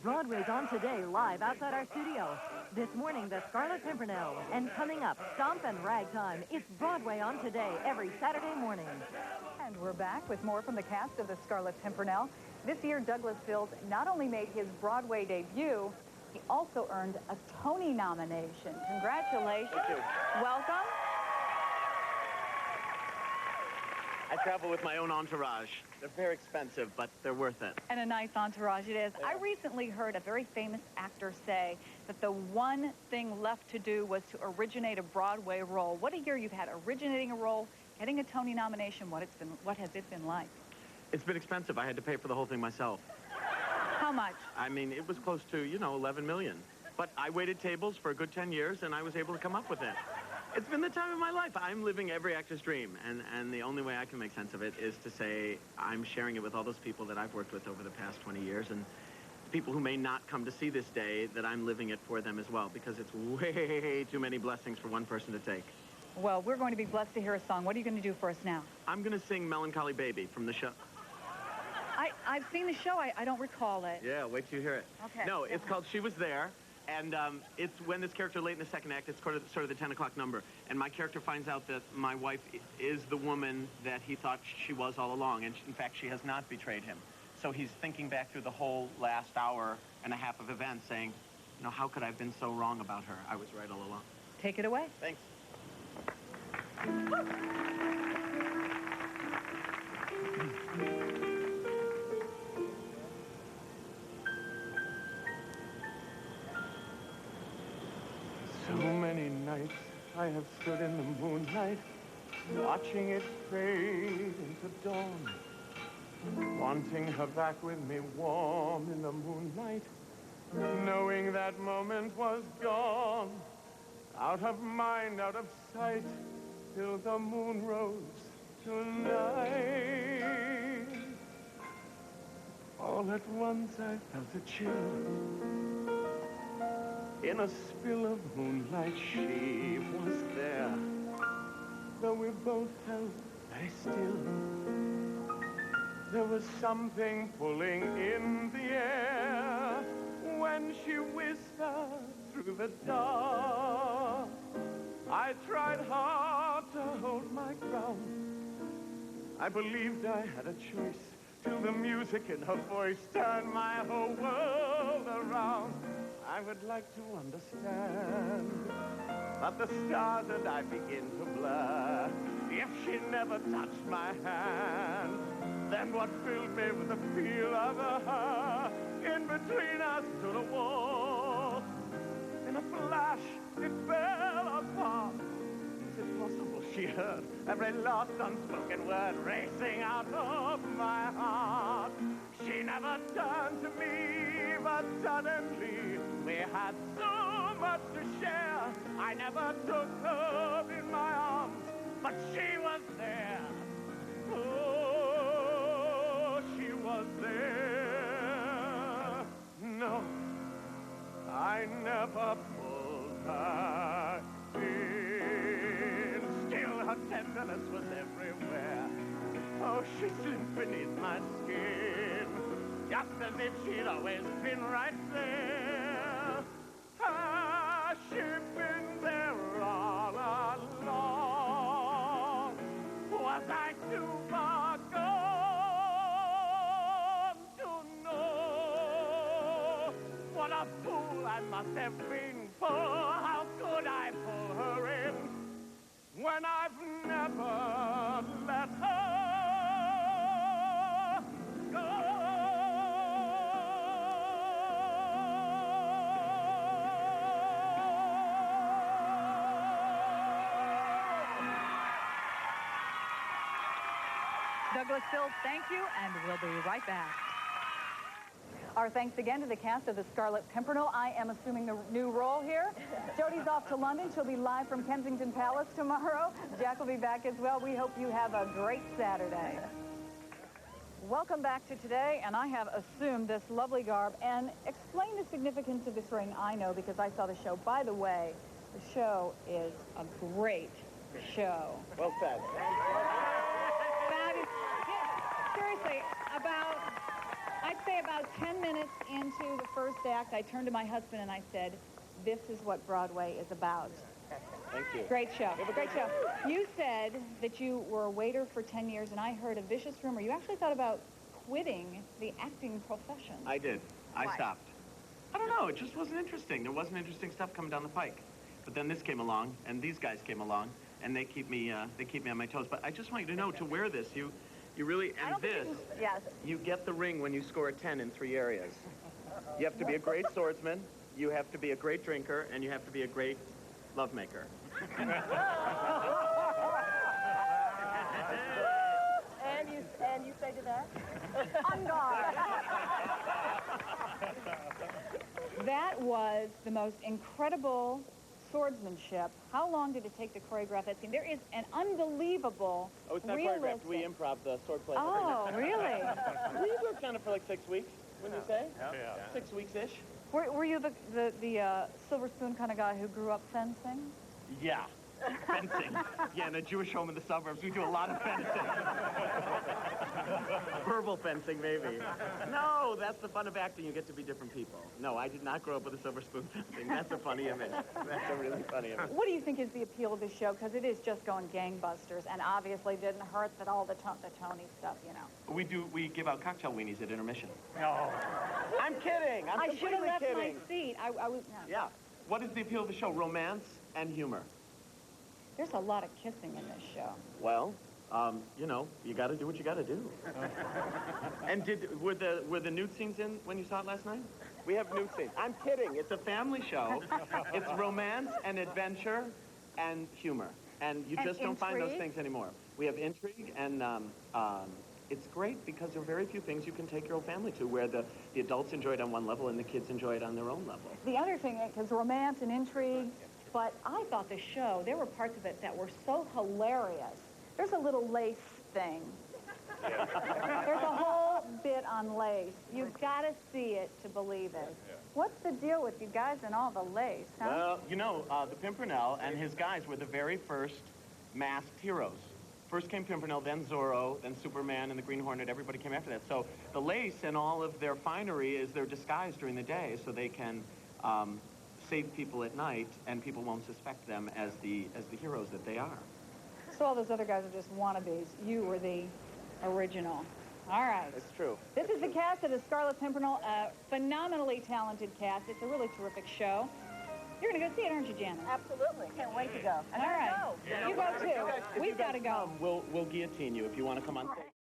Broadway's on today, live outside our studio. This morning, the Scarlet Pimpernell. And coming up, Stomp and Ragtime. It's Broadway on today, every Saturday morning. And we're back with more from the cast of the Scarlet Pimpernell. This year, Douglas Sills not only made his Broadway debut, he also earned a Tony nomination. Congratulations. Thank you. Welcome. I travel with my own entourage. They're very expensive, but they're worth it. And a nice entourage it is. Yeah. I recently heard a very famous actor say that the one thing left to do was to originate a Broadway role. What a year you've had originating a role, getting a Tony nomination. What has it been like? It's been expensive. I had to pay for the whole thing myself. How much? I mean, it was close to, you know, 11 million. But I waited tables for a good 10 years, and I was able to come up with it. It's been the time of my life. I'm living every actor's dream, and the only way I can make sense of it is to say I'm sharing it with all those people that I've worked with over the past 20 years, and people who may not come to see this day, that I'm living it for them as well, because it's way too many blessings for one person to take. Well, we're going to be blessed to hear a song. What are you going to do for us now? I'm going to sing Melancholy Baby from the show. I've seen the show. I don't recall it. Yeah, wait till you hear it. Okay. No, it's called She Was There. And it's when this character, late in the second act, it's sort of the 10 o'clock number. And my character finds out that my wife is the woman that he thought she was all along. And in fact, she has not betrayed him. So he's thinking back through the whole last hour and a half of events saying, you know, how could I have been so wrong about her? I was right all along. Take it away. Thanks. So many nights I have stood in the moonlight, watching it fade into dawn, wanting her back with me warm in the moonlight, knowing that moment was gone, out of mind, out of sight, till the moon rose tonight. All at once I felt a chill. In a spill of moonlight, she was there, though we both held very still. There was something pulling in the air when she whispered through the dark. I tried hard to hold my ground. I believed I had a choice, till the music in her voice turned my whole world around. I would like to understand, but the stars and I begin to blur. If she never touched my hand, then what filled me with the feel of her? In between us stood a wall. In a flash, it fell apart. Is it possible she heard every lost unspoken word racing out of my heart? She never turned to me, but suddenly we had so much to share. I never took her in my arms, but she was there. Oh, she was there. No, I never pulled her in. Still, her tenderness was everywhere. Oh, she slipped beneath my skin, just as if she'd always been right there. Has she been there all along? Was I too far gone to know? What a fool I must have been, for how could I pull her in when I've never let her go? Douglas Sills, thank you, and we'll be right back. Our thanks again to the cast of the Scarlet Pimpernell. I am assuming the new role here. Jody's off to London. She'll be live from Kensington Palace tomorrow. Jack will be back as well. We hope you have a great Saturday. Welcome back to Today, and I have assumed this lovely garb and explain the significance of this ring. I know because I saw the show. By the way, the show is a great show. Well said. Seriously, about, I'd say about 10 minutes into the first act, I turned to my husband and I said, this is what Broadway is about. Thank you. Great show. Great show. You said that you were a waiter for 10 years, and I heard a vicious rumor. You actually thought about quitting the acting profession. I did. Why? I stopped. I don't know. It just wasn't interesting. There wasn't interesting stuff coming down the pike. But then this came along, and these guys came along, and they keep me on my toes. But I just want you to know, to wear this, you really, and this, Yes. you get the ring when you score a 10 in 3 areas. You have to be a great swordsman, you have to be a great drinker, and you have to be a great lovemaker. And you say to that? On guard. That was the most incredible swordsmanship. How long did it take to choreograph that scene? There is an unbelievable, Oh, it's not realistic... choreographed. We improv the sword play. Oh, really? We worked on it for like 6 weeks, wouldn't you say? Yeah. 6 weeks-ish. Were you the silver spoon kind of guy who grew up fencing? Yeah. Fencing. Yeah, in a Jewish home in the suburbs, we do a lot of fencing. Verbal fencing, maybe. No, that's the fun of acting. You get to be different people. No, I did not grow up with a silver spoon fencing. That's a funny image. That's a really funny image. What do you think is the appeal of this show? Because it is just going gangbusters, and obviously didn't hurt that all the Tony stuff, you know. We give out cocktail weenies at intermission. No. I'm kidding. I'm I should have completely left kidding. my seat. I was... No. Yeah. What is the appeal of the show? Romance and humor. There's a lot of kissing in this show. Well, you know, you got to do what you got to do. And were the nude scenes in when you saw it last night? We have nude scenes. I'm kidding. It's a family show. It's romance and adventure and humor. And you just don't find those intrigue? things anymore. We have intrigue, and it's great because there are very few things you can take your whole family to where the adults enjoy it on one level and the kids enjoy it on their own level. The other thing, because romance and intrigue, but I thought the show, there were parts of it that were so hilarious. There's a little lace thing. There's a whole bit on lace. You've got to see it to believe it. What's the deal with you guys and all the lace, huh? Well, you know, the Pimpernell and his guys were the very first masked heroes. First came Pimpernell, then Zorro, then Superman and the Green Hornet. Everybody came after that. So the lace and all of their finery is their disguise during the day, so they can save people at night, and people won't suspect them as the heroes that they are. So all those other guys are just wannabes. You were the original. All right. It's true. This is the cast of the Scarlet Pimpernell, a phenomenally talented cast. It's a really terrific show. You're going to go see it, aren't you, Janet? Absolutely. Can't wait to go. All right. You go, too. We've got to go. We'll guillotine you if you want to come on stage.